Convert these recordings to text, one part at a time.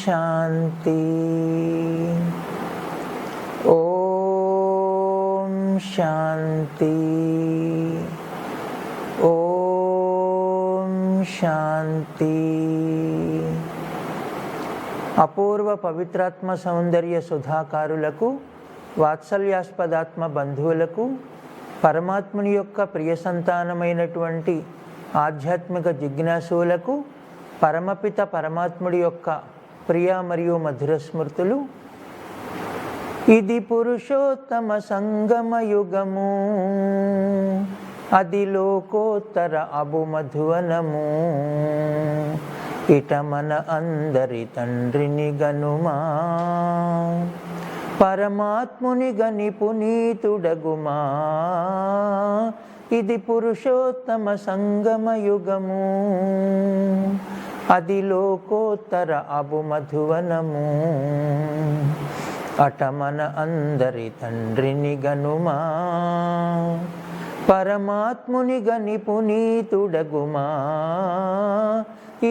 శాంతి. ఓం శాంతి. ఓం శాంతి. అపూర్వ పవిత్రాత్మ సౌందర్య సుధాకారులకు, వాత్సల్యాస్పదాత్మ బంధువులకు, పరమాత్ముని యొక్క ప్రియ సంతానమైనటువంటి ఆధ్యాత్మిక జిజ్ఞాసులకు పరమపిత పరమాత్ముడి యొక్క ప్రియ మరియు మధుర స్మృతులు. ఇది పురుషోత్తమ సంగమ యుగము, అది లోకోత్తర అబుమధువనము. ఇట మన అందరి తండ్రిని గనుమా, పరమాత్ముని గని పునీతుడగుమా. ఇది పురుషోత్తమ సంగమ యుగము, అది లోకోత్తర అబుమధువనము. అట మన అందరి తండ్రిని గనుమా, పరమాత్ముని గని పునీతుడగుమా.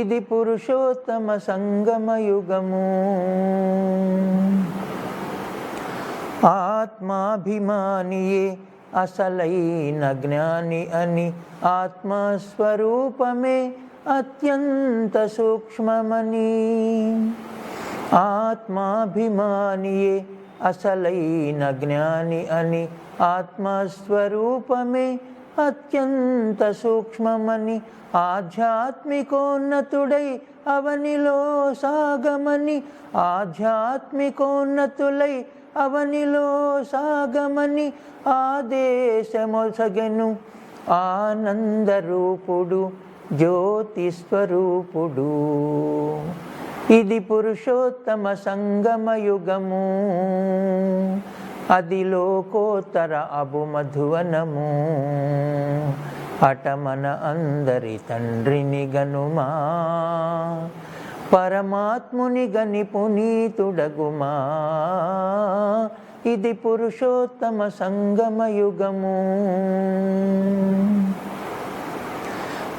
ఇది పురుషోత్తమ సంగమ యుగము. ఆత్మాభిమానియే అసలైన జ్ఞాని అని, ఆత్మస్వరూపమే అత్యంత సూక్ష్మమని. ఆత్మాభిమానియే అసలైన జ్ఞాని అని, ఆత్మస్వరూపమే అత్యంత సూక్ష్మమని. ఆధ్యాత్మికోన్నతుడై అవనిలో సాగమని, ఆధ్యాత్మికోన్నతులై అవనిలో సాగమని ఆదేశమొసగెను ఆనందరూపుడు జ్యోతిస్వరూపుడు. ఇది పురుషోత్తమ సంగమ యుగము, అది లోకోత్తర అబుమధువనము. అట మన అందరి తండ్రిని గనుమా, పరమాత్ముని గని పునీతుడగుమా. ఇది పురుషోత్తమ సంగమ యుగము.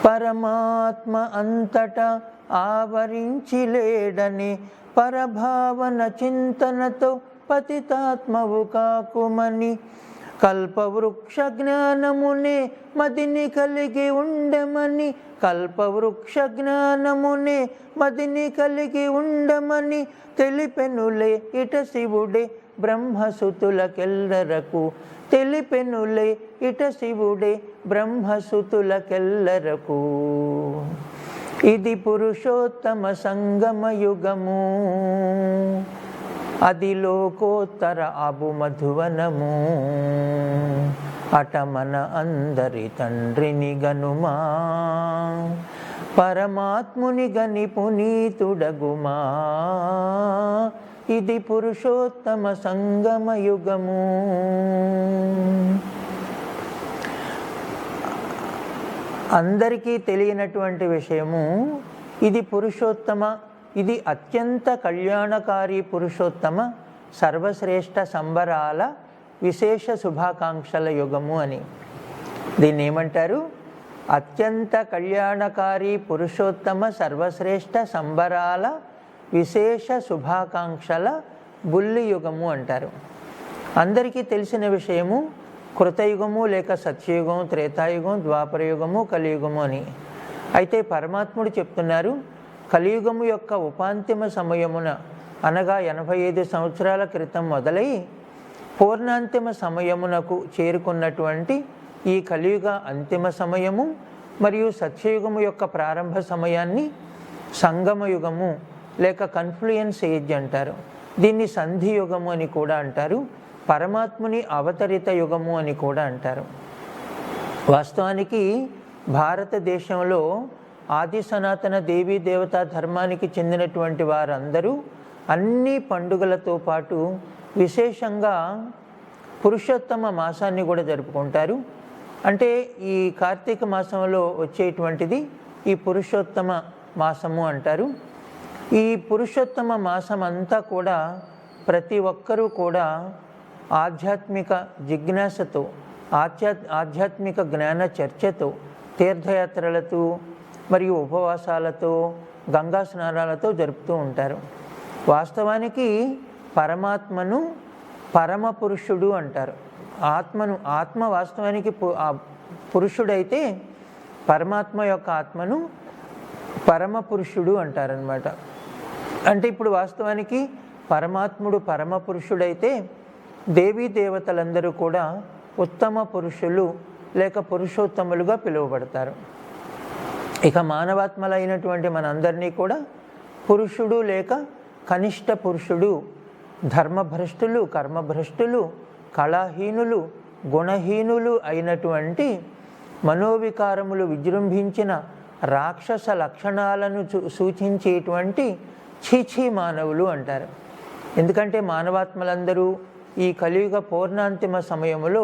పరమాత్మ అంతటా ఆవరించి లేడని, పరభావన చింతనతో పతితాత్మవు కాకుమని. కల్పవృక్ష జ్ఞానమునే మదిని కలిగి ఉండమని, కల్పవృక్ష జ్ఞానమునే మదిని కలిగి ఉండమని తెలిపెనులే ఇట శివుడే బ్రహ్మసుతులకెల్లరకు. తెలిపెనులే ఇట శివుడే బ్రహ్మసుతులకెల్లరకు. ఇది పురుషోత్తమ సంగమ యుగము, అది లోకోత్తర అబుమధువనము. అట మన అందరి తండ్రిని గనుమా, పరమాత్ముని గని పునీతుడగుమా. ఇది పురుషోత్తమ సంగమ యుగము. అందరికీ తెలియనటువంటి విషయము, ఇది పురుషోత్తమ, ఇది అత్యంత కళ్యాణకారి పురుషోత్తమ సర్వశ్రేష్ఠ సంబరాల విశేష శుభాకాంక్షల యుగము అని. దీన్ని ఏమంటారు? అత్యంత కళ్యాణకారి పురుషోత్తమ సర్వశ్రేష్ఠ సంబరాల విశేష శుభాకాంక్షల బుల్లి యుగము అంటారు. అందరికీ తెలిసిన విషయము కృతయుగము లేక సత్యయుగం, త్రేతాయుగం, ద్వాపరయుగము, కలియుగము అని. అయితే పరమాత్ముడు చెప్తున్నారు, కలియుగము యొక్క ఉపాంతిమ సమయమున అనగా 85 సంవత్సరాల క్రితం మొదలై పూర్ణాంతిమ సమయమునకు చేరుకున్నటువంటి ఈ కలియుగ అంతిమ సమయము మరియు సత్యయుగము యొక్క ప్రారంభ సమయాన్ని సంగమ యుగము లేక కన్ఫ్లుయెన్స్ ఏజ్ అంటారు. దీన్ని సంధి యుగము అని కూడా అంటారు. పరమాత్ముని అవతరిత యుగము అని కూడా అంటారు. వాస్తవానికి భారతదేశంలో ఆది సనాతన దేవీ దేవతా ధర్మానికి చెందినటువంటి వారందరూ అన్ని పండుగలతో పాటు విశేషంగా పురుషోత్తమ మాసాన్ని కూడా జరుపుకుంటారు. అంటే ఈ కార్తీక మాసంలో వచ్చేటువంటిది ఈ పురుషోత్తమ మాసము అంటారు. ఈ పురుషోత్తమ మాసం అంతా కూడా ప్రతి ఒక్కరూ కూడా ఆధ్యాత్మిక జిజ్ఞాసతో, ఆధ్యాత్మిక జ్ఞాన చర్చతో, తీర్థయాత్రలతో మరియు ఉపవాసాలతో, గంగా స్నానాలతో జరుపుతూ ఉంటారు. వాస్తవానికి పరమాత్మను పరమ పురుషుడు అంటారు. ఆత్మ వాస్తవానికి పురుషుడైతే పరమాత్మ యొక్క ఆత్మను పరమ పురుషుడు అంటారనమాట. అంటే ఇప్పుడు వాస్తవానికి పరమాత్ముడు పరమ పురుషుడైతే దేవీ దేవతలందరూ కూడా ఉత్తమ పురుషులు లేక పురుషోత్తములుగా పిలువబడతారు. ఇక మానవాత్మలైనటువంటి మనందరినీ కూడా పురుషుడు లేక కనిష్ట పురుషుడు, ధర్మభ్రష్టులు, కర్మభ్రష్టులు, కళాహీనులు, గుణహీనులు అయినటువంటి మనోవికారములు విజృంభించిన రాక్షస లక్షణాలను సూచించేటువంటి చీచీ మానవులు అంటారు. ఎందుకంటే మానవాత్మలందరూ ఈ కలియుగ పూర్ణాంతిమ సమయంలో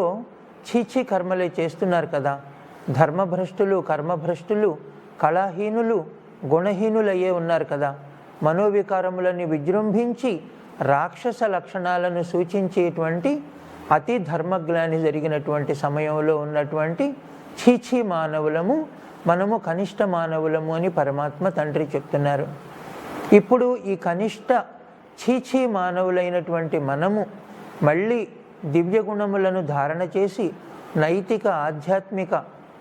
చీచీ కర్మలే చేస్తున్నారు కదా. ధర్మభ్రష్టులు, కర్మభ్రష్టులు, కళాహీనులు, గుణహీనులయ్యే ఉన్నారు కదా. మనోవికారములని విజృంభించి రాక్షస లక్షణాలను సూచించేటువంటి అతి ధర్మజ్ఞాని జరిగినటువంటి సమయంలో ఉన్నటువంటి చీచీ మానవులము మనము, కనిష్ట మానవులము అని పరమాత్మ తండ్రి చెప్తున్నారు. ఇప్పుడు ఈ కనిష్ట చీచీ మానవులైనటువంటి మనము మళ్ళీ దివ్య గుణములను ధారణ చేసి నైతిక, ఆధ్యాత్మిక,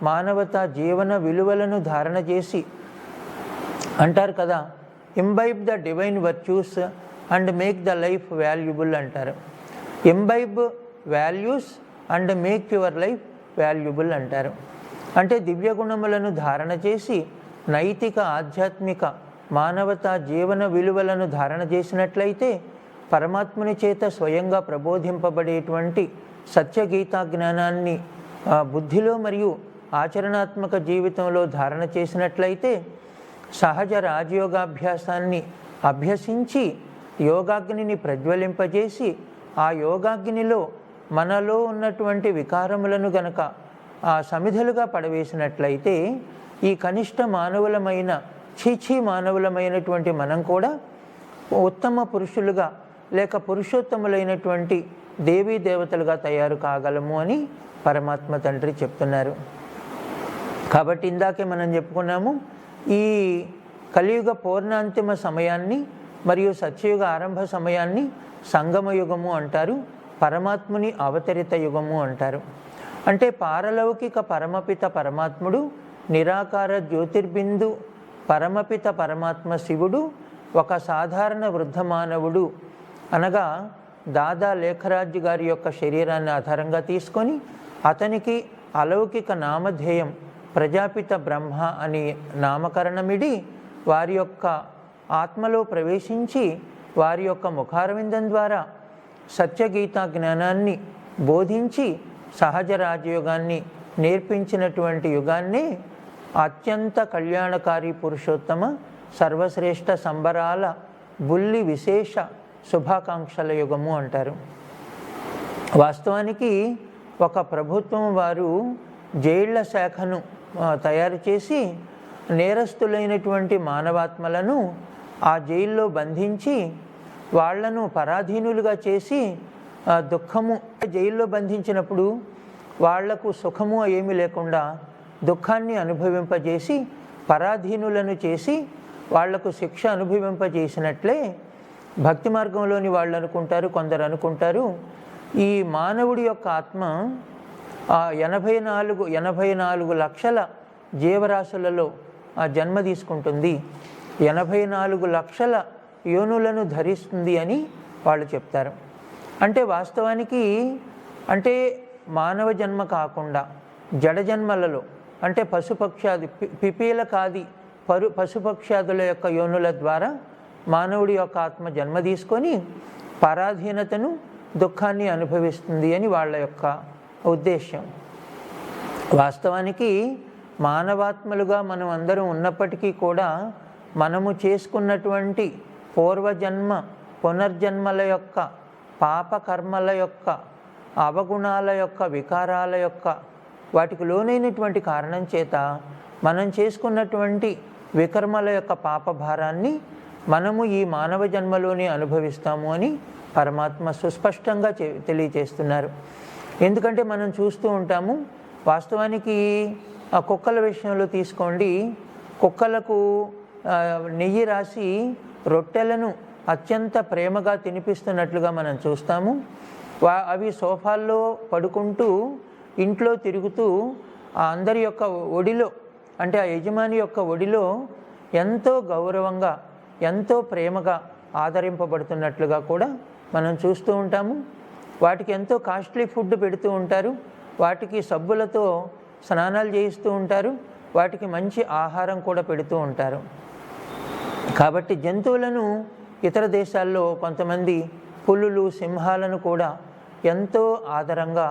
మానవతా జీవన విలువలను ధారణ చేసి అంటారు కదా, imbibe the divine virtues and make the life valuable అంటారు. Imbibe values and make your life valuable అంటారు. అంటే దివ్య గుణములను ధారణ చేసి నైతిక, ఆధ్యాత్మిక, మానవతా జీవన విలువలను ధారణ చేసినట్లయితే పరమాత్ముని చేత స్వయంగా ప్రబోధింపబడేటువంటి సత్యగీతా జ్ఞానాన్ని బుద్ధిలో మరియు ఆచరణాత్మక జీవితంలో ధారణ చేసినట్లయితే సహజ రాజయోగాభ్యాసాన్ని అభ్యసించి యోగాగ్నిని ప్రజ్వలింపజేసి ఆ యోగాగ్నిలో మనలో ఉన్నటువంటి వికారములను గనక సమిధలుగా పడవేసినట్లయితే ఈ కనిష్ట మానవులమైన చీచీ మానవులమైనటువంటి మనం కూడా ఉత్తమ పురుషులుగా లేక పురుషోత్తములైనటువంటి దేవీ దేవతలుగా తయారు కాగలము అని పరమాత్మ తండ్రి చెప్తున్నారు. కాబట్టి ఇందాకే మనం చెప్పుకున్నాము, ఈ కలియుగ పూర్ణాంతిమ సమయాన్ని మరియు సత్యయుగ ఆరంభ సమయాన్ని సంగమ యుగము అంటారు, పరమాత్ముని అవతరిత యుగము అంటారు. అంటే పారలౌకిక పరమపిత పరమాత్ముడు, నిరాకార జ్యోతిర్బిందు పరమపిత పరమాత్మ శివుడు ఒక సాధారణ వృద్ధ మానవుడు అనగా దాదా లేఖరాజు గారి యొక్క శరీరాన్ని ఆధారంగా తీసుకొని అతనికి అలౌకిక నామధేయం ప్రజాపిత బ్రహ్మ అని నామకరణమిడి వారి యొక్క ఆత్మలో ప్రవేశించి వారి యొక్క ముఖారవిందం ద్వారా సత్యగీతా జ్ఞానాన్ని బోధించి సహజ రాజయోగాన్ని నేర్పించినటువంటి యుగాన్నే అత్యంత కళ్యాణకారి పురుషోత్తమ సర్వశ్రేష్ఠ సంబరాల బుల్లి విశేష శుభాకాంక్షల యుగము అంటారు. వాస్తవానికి ఒక ప్రభుత్వం వారు జైళ్ల శాఖను తయారు చేసి నేరస్తులైనటువంటి మానవాత్మలను ఆ జైల్లో బంధించి వాళ్లను పరాధీనులుగా చేసి దుఃఖము, జైల్లో బంధించినప్పుడు వాళ్లకు సుఖము ఏమీ లేకుండా దుఃఖాన్ని అనుభవింపజేసి పరాధీనులను చేసి వాళ్లకు శిక్ష అనుభవింపజేసినట్లే భక్తి మార్గంలోని వాళ్ళు అనుకుంటారు, కొందరు అనుకుంటారు ఈ మానవుడి యొక్క ఆత్మ 84 లక్షల జీవరాశులలో జన్మ తీసుకుంటుంది, 84 లక్షల యోనులను ధరిస్తుంది అని వాళ్ళు చెప్తారు. అంటే వాస్తవానికి అంటే మానవ జన్మ కాకుండా జడ జన్మలలో అంటే పశుపక్షాది పిపీలకాది పశుపక్షాదుల యొక్క యోనుల ద్వారా మానవుడి యొక్క ఆత్మ జన్మ తీసుకొని పరాధీనతను, దుఃఖాన్ని అనుభవిస్తుంది అని వాళ్ళ యొక్క ఉద్దేశ్యం. వాస్తవానికి మానవాత్మలుగా మనం అందరం ఉన్నప్పటికీ కూడా మనము చేసుకున్నటువంటి పూర్వజన్మ పునర్జన్మల యొక్క పాపకర్మల యొక్క అవగుణాల యొక్క వికారాల యొక్క వాటికి లోనైనటువంటి కారణం చేత మనం చేసుకున్నటువంటి వికర్మల యొక్క పాపభారాన్ని మనము ఈ మానవ జన్మలోనే అనుభవిస్తాము అని పరమాత్మ సుస్పష్టంగా తెలియచేస్తున్నారు. ఎందుకంటే మనం చూస్తూ ఉంటాము, వాస్తవానికి ఆ కుక్కల విషయంలో తీసుకోండి, కుక్కలకు నెయ్యి రాసి రొట్టెలను అత్యంత ప్రేమగా తినిపిస్తున్నట్లుగా మనం చూస్తాము. అవి సోఫాల్లో పడుకుంటూ ఇంట్లో తిరుగుతూ అందరి యొక్క ఒడిలో, అంటే ఆ యజమాని యొక్క ఒడిలో ఎంతో గౌరవంగా ఎంతో ప్రేమగా ఆదరింపబడుతున్నట్లుగా కూడా మనం చూస్తూ ఉంటాము. వాటికి ఎంతో కాస్ట్లీ ఫుడ్ పెడుతూ ఉంటారు, వాటికి సబ్బులతో స్నానాలు చేయిస్తూ ఉంటారు, వాటికి మంచి ఆహారం కూడా పెడుతూ ఉంటారు. కాబట్టి జంతువులను ఇతర దేశాల్లో కొంతమంది పులులు, సింహాలను కూడా ఎంతో ఆదరంగా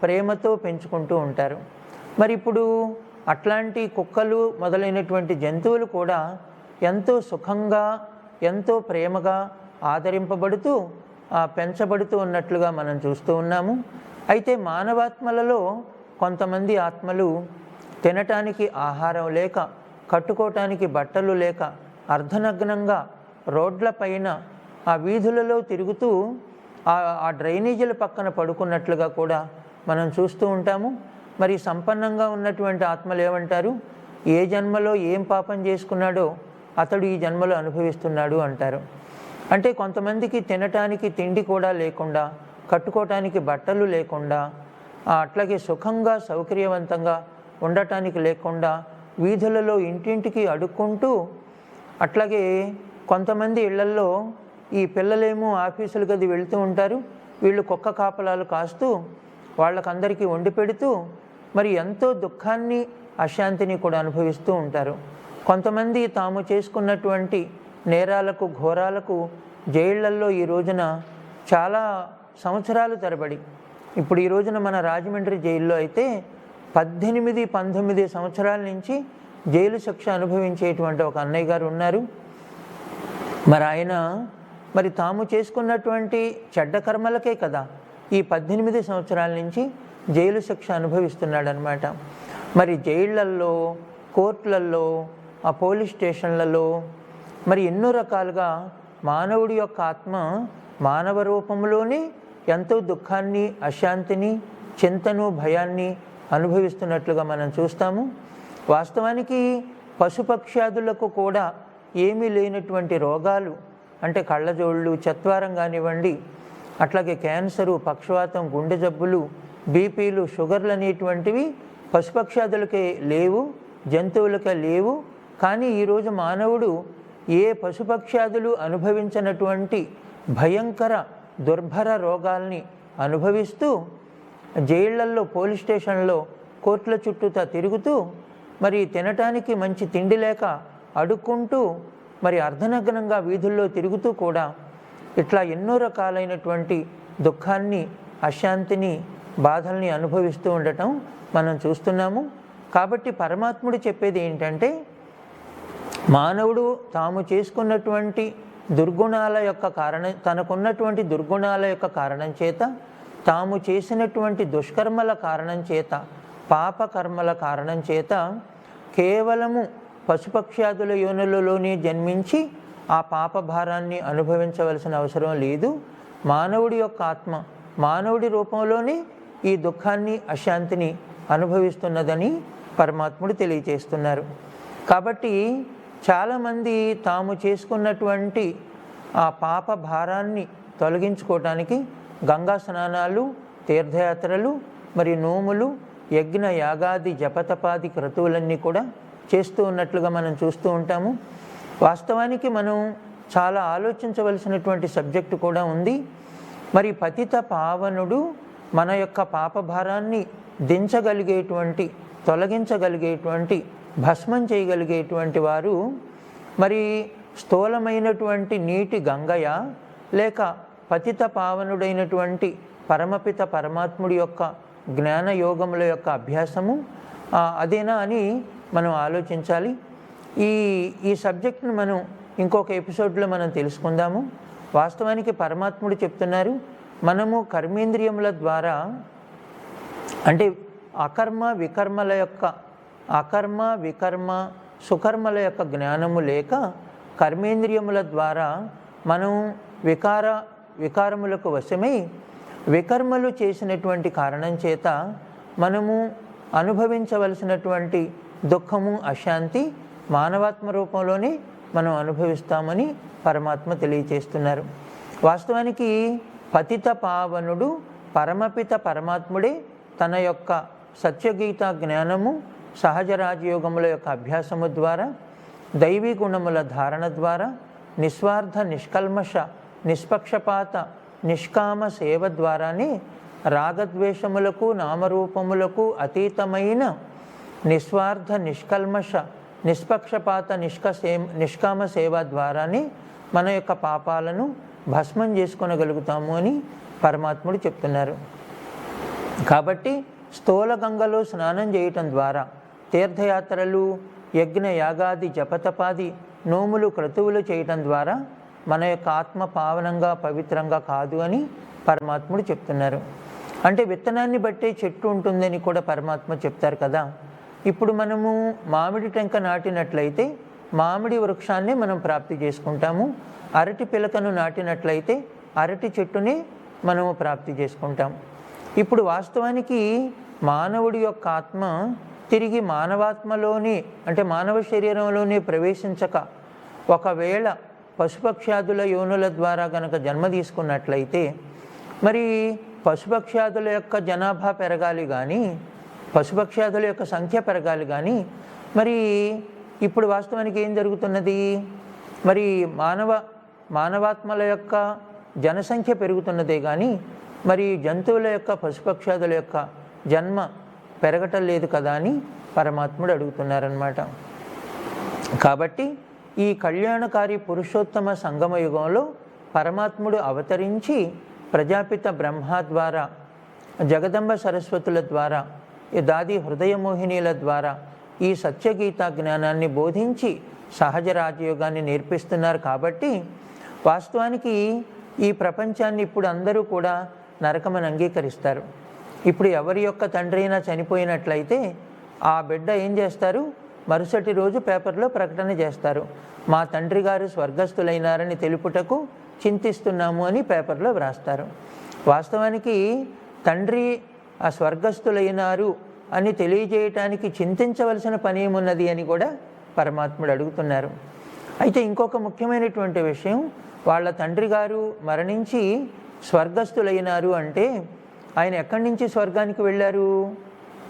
ప్రేమతో పెంచుకుంటూ ఉంటారు. మరి ఇప్పుడు అట్లాంటి కుక్కలు మొదలైనటువంటి జంతువులు కూడా ఎంతో సుఖంగా ఎంతో ప్రేమగా ఆదరింపబడుతూ పెంచబడుతూ ఉన్నట్లుగా మనం చూస్తూ ఉన్నాము. అయితే మానవాత్మలలో కొంతమంది ఆత్మలు తినటానికి ఆహారం లేక, కట్టుకోవటానికి బట్టలు లేక అర్ధనగ్నంగా రోడ్లపైన ఆ వీధులలో తిరుగుతూ ఆ డ్రైనేజీల పక్కన పడుకున్నట్లుగా కూడా మనం చూస్తూ ఉంటాము. మరి సంపన్నంగా ఉన్నటువంటి ఆత్మలు ఏమంటారు? ఏ జన్మలో ఏం పాపం చేసుకున్నాడో అతడు ఈ జన్మలో అనుభవిస్తున్నాడు అంటారు. అంటే కొంతమందికి తినటానికి తిండి కూడా లేకుండా, కట్టుకోవటానికి బట్టలు లేకుండా, అట్లాగే సుఖంగా సౌకర్యవంతంగా ఉండటానికి లేకుండా వీధులలో ఇంటింటికి అడుక్కుంటూ, అట్లాగే కొంతమంది ఇళ్లల్లో ఈ పిల్లలేమో ఆఫీసులు గది వెళుతూ ఉంటారు, వీళ్ళు కుక్క కాపలాలు కాస్తూ వాళ్ళకందరికీ వండి పెడుతూ మరి ఎంతో దుఃఖాన్ని అశాంతిని కూడా అనుభవిస్తూ ఉంటారు. కొంతమంది తాము చేసుకున్నటువంటి నేరాలకు ఘోరాలకు జైళ్లల్లో ఈ రోజున చాలా సంవత్సరాలు తరబడి, ఇప్పుడు ఈ రోజున మన రాజమండ్రి జైల్లో అయితే 18-19 సంవత్సరాల నుంచి జైలు శిక్ష అనుభవించేటువంటి ఒక అన్నయ్య గారు ఉన్నారు. మరి ఆయన మరి తాము చేసుకున్నటువంటి చెడ్డ కర్మలకే కదా ఈ 18 సంవత్సరాల నుంచి జైలు శిక్ష అనుభవిస్తున్నాడనమాట. మరి జైళ్లల్లో, కోర్టులలో, ఆ పోలీస్ స్టేషన్లలో మరి ఎన్నో రకాలుగా మానవుడి యొక్క ఆత్మ మానవ రూపంలోనే ఎంతో దుఃఖాన్ని, అశాంతిని, చింతను, భయాన్ని అనుభవిస్తున్నట్లుగా మనం చూస్తాము. వాస్తవానికి పశుపక్ష్యాదులకు కూడా ఏమీ లేనటువంటి రోగాలు, అంటే కళ్ళజోళ్ళు, చత్వారం కానివ్వండి, అట్లాగే క్యాన్సరు, పక్షవాతం, గుండె జబ్బులు, బీపీలు, షుగర్లు అనేటువంటివి పశుపక్ష్యాదులకే లేవు, జంతువులకే లేవు. కానీ ఈరోజు మానవుడు ఏ పశుపక్ష్యాదులు అనుభవించినటువంటి భయంకర దుర్భర రోగాల్ని అనుభవిస్తూ జైళ్లల్లో, పోలీస్ స్టేషన్లో, కోర్టుల చుట్టూతా తిరుగుతూ మరి తినటానికి మంచి తిండి లేక అడుక్కుంటూ మరి అర్ధనగ్నంగా వీధుల్లో తిరుగుతూ కూడా ఇట్లా ఎన్నో రకాలైనటువంటి దుఃఖాన్ని, అశాంతిని, బాధల్ని అనుభవిస్తూ ఉండటం మనం చూస్తున్నాము. కాబట్టి పరమాత్ముడు చెప్పేది ఏంటంటే, మానవుడు తాము చేసుకున్నటువంటి దుర్గుణాల యొక్క కారణం, తనకున్నటువంటి దుర్గుణాల యొక్క కారణం చేత, తాము చేసినటువంటి దుష్కర్మల కారణం చేత, పాపకర్మల కారణం చేత కేవలము పశుపక్ష్యాదుల యోనులలోనే జన్మించి ఆ పాప భారాన్ని అనుభవించవలసిన అవసరం లేదు. మానవుడి యొక్క ఆత్మ మానవుడి రూపంలోనే ఈ దుఃఖాన్ని, అశాంతిని అనుభవిస్తున్నదని పరమాత్ముడు తెలియజేస్తున్నారు. కాబట్టి చాలామంది తాము చేసుకున్నటువంటి ఆ పాప భారాన్ని తొలగించుకోవటానికి గంగా స్నానాలు, తీర్థయాత్రలు, మరి నోములు, యజ్ఞ యాగాది జపతపాది క్రతువులన్నీ కూడా చేస్తూ ఉన్నట్లుగా మనం చూస్తూ ఉంటాము. వాస్తవానికి మనం చాలా ఆలోచించవలసినటువంటి సబ్జెక్టు కూడా ఉంది. మరి పతిత పావనుడు మన యొక్క పాపభారాన్ని దించగలిగేటువంటి, తొలగించగలిగేటువంటి, భస్మం చేయగలిగేటువంటి వారు మరి స్థూలమైనటువంటి నీటి గంగయ, లేక పతిత పావనుడైనటువంటి పరమపిత పరమాత్ముడి యొక్క జ్ఞానయోగముల యొక్క అభ్యాసము అదేనా అని మనం ఆలోచించాలి. ఈ సబ్జెక్ట్ను మనం ఇంకొక ఎపిసోడ్లో మనం తెలుసుకుందాము. వాస్తవానికి పరమాత్ముడు చెప్తున్నారు, మనము కర్మేంద్రియముల ద్వారా, అంటే అకర్మ వికర్మ సుకర్మల యొక్క జ్ఞానము లేక కర్మేంద్రియముల ద్వారా మనం వికారములకు వశమై వికర్మలు చేసినటువంటి కారణం చేత మనము అనుభవించవలసినటువంటి దుఃఖము, అశాంతి మానవాత్మ రూపంలోనే మనం అనుభవిస్తామని పరమాత్మ తెలియచేస్తున్నారు. వాస్తవానికి పతిత పావనుడు పరమపిత పరమాత్ముడే తన యొక్క సత్యగీత జ్ఞానము, సహజ రాజయోగముల యొక్క అభ్యాసము ద్వారా, దైవీ గుణముల ధారణ ద్వారా, నిస్వార్థ నిష్కల్మష నిష్పక్షపాత నిష్కామ సేవ ద్వారానే రాగద్వేషములకు నామరూపములకు అతీతమైన నిస్వార్థ నిష్కల్మష నిష్పక్షపాత నిష్కామ సేవ ద్వారానే మన యొక్క పాపాలను భస్మం చేసుకొనగలుగుతాము అని పరమాత్ముడు చెప్తున్నారు. కాబట్టి స్థూల గంగలో స్నానం చేయటం ద్వారా, తీర్థయాత్రలు, యజ్ఞ యాగాది జపతపాది నోములు క్రతువులు చేయటం ద్వారా మన యొక్క ఆత్మ పావనంగా పవిత్రంగా కాదు అని పరమాత్ముడు చెప్తున్నారు. అంటే విత్తనాన్ని బట్టే చెట్టు ఉంటుందని కూడా పరమాత్మ చెప్తారు కదా. ఇప్పుడు మనము మామిడి టెంక నాటినట్లయితే మామిడి వృక్షాన్ని మనం ప్రాప్తి చేసుకుంటాము. అరటి పిలకను నాటినట్లయితే అరటి చెట్టుని మనము ప్రాప్తి చేసుకుంటాం. ఇప్పుడు వాస్తవానికి మానవుడి యొక్క ఆత్మ తిరిగి మానవాత్మలోనే, అంటే మానవ శరీరంలోనే ప్రవేశించక ఒకవేళ పశుపక్ష్యాదుల యోనుల ద్వారా గనక జన్మ తీసుకున్నట్లయితే మరి పశుపక్ష్యాదుల యొక్క జనాభా పెరగాలి కానీ, పశుపక్ష్యాదుల యొక్క సంఖ్య పెరగాలి కానీ, మరి ఇప్పుడు వాస్తవానికి ఏం జరుగుతున్నది? మరి మానవాత్మల యొక్క జనసంఖ్య పెరుగుతున్నదే కానీ మరి జంతువుల యొక్క పశుపక్ష్యాదుల యొక్క జన్మ పెరగటం లేదు కదా అని పరమాత్ముడు అడుగుతున్నారన్నమాట. కాబట్టి ఈ కళ్యాణకారి పురుషోత్తమ సంగమ యుగంలో పరమాత్ముడు అవతరించి ప్రజాపిత బ్రహ్మ ద్వారా, జగదంబ సరస్వతుల ద్వారా, దాది హృదయమోహినీల ద్వారా ఈ సత్యగీత జ్ఞానాన్ని బోధించి సహజ రాజయోగాన్ని నేర్పిస్తున్నారు. కాబట్టి వాస్తవానికి ఈ ప్రపంచాన్ని ఇప్పుడు అందరూ కూడా నరకమని అంగీకరిస్తారు. ఇప్పుడు ఎవరి యొక్క తండ్రి అయినా చనిపోయినట్లయితే ఆ బిడ్డ ఏం చేస్తారు? మరుసటి రోజు పేపర్లో ప్రకటన చేస్తారు, మా తండ్రి గారు స్వర్గస్థులైనారని తెలుపుటకు చింతిస్తున్నాము అని పేపర్లో వ్రాస్తారు. వాస్తవానికి తండ్రి ఆ స్వర్గస్థులైనారు అని తెలియజేయటానికి చింతించవలసిన పని ఏమున్నది అని కూడా పరమాత్ముడు అడుగుతున్నారు. అయితే ఇంకొక ముఖ్యమైనటువంటి విషయం, వాళ్ళ తండ్రి గారు మరణించి స్వర్గస్థులైనారు అంటే ఆయన ఎక్కడి నుంచి స్వర్గానికి వెళ్ళారు?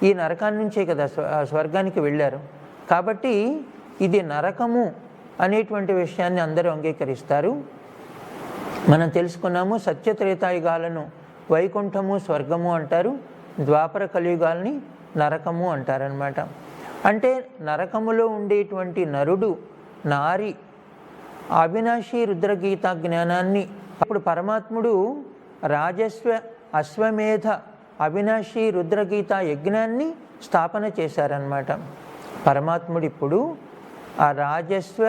ఈ నరకాన్ని నుంచే కదా స్వర్గానికి వెళ్ళారు. కాబట్టి ఇది నరకము అనేటువంటి విషయాన్ని అందరూ అంగీకరిస్తారు. మనం తెలుసుకున్నాము, సత్యత్రేతాయుగాలను వైకుంఠము స్వర్గము అంటారు, ద్వాపర కలియుగాల్ని నరకము అంటారనమాట. అంటే నరకములో ఉండేటువంటి నరుడు నారి అవినాశి రుద్రగీత జ్ఞానాన్ని అప్పుడు పరమాత్ముడు రాజస్వ అశ్వమేధ అవినాశి రుద్రగీత యజ్ఞాన్ని స్థాపన చేశారన్నమాట. పరమాత్ముడు ఇప్పుడు ఆ రాజస్వ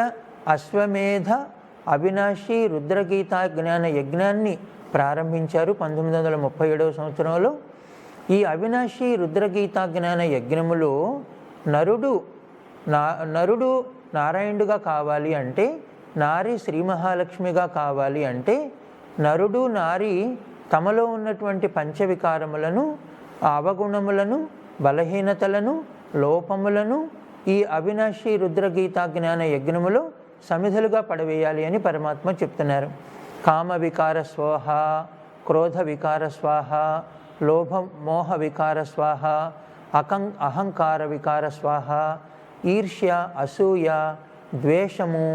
అశ్వమేధ అవినాశి రుద్రగీత జ్ఞాన యజ్ఞాన్ని ప్రారంభించారు 1937వ సంవత్సరంలో. ఈ అవినాశి రుద్రగీత జ్ఞాన యజ్ఞములో నరుడు నారాయణుడుగా కావాలి అంటే, నారి శ్రీ మహాలక్ష్మిగా కావాలి అంటే, నరుడు నారి తమలో ఉన్నటువంటి పంచవికారములను, అవగుణములను, బలహీనతలను, లోపములను ఈ అవినాశి రుద్రగీత జ్ఞాన యజ్ఞములో సమిధలుగా పడవేయాలి అని పరమాత్మ చెప్తున్నారు. కామ వికార స్వాహ, క్రోధ వికార స్వాహ, లోభ మోహ వికార స్వాహ, అహంకార వికార స్వాహ, ఈర్ష్య అసూయ ద్వేషము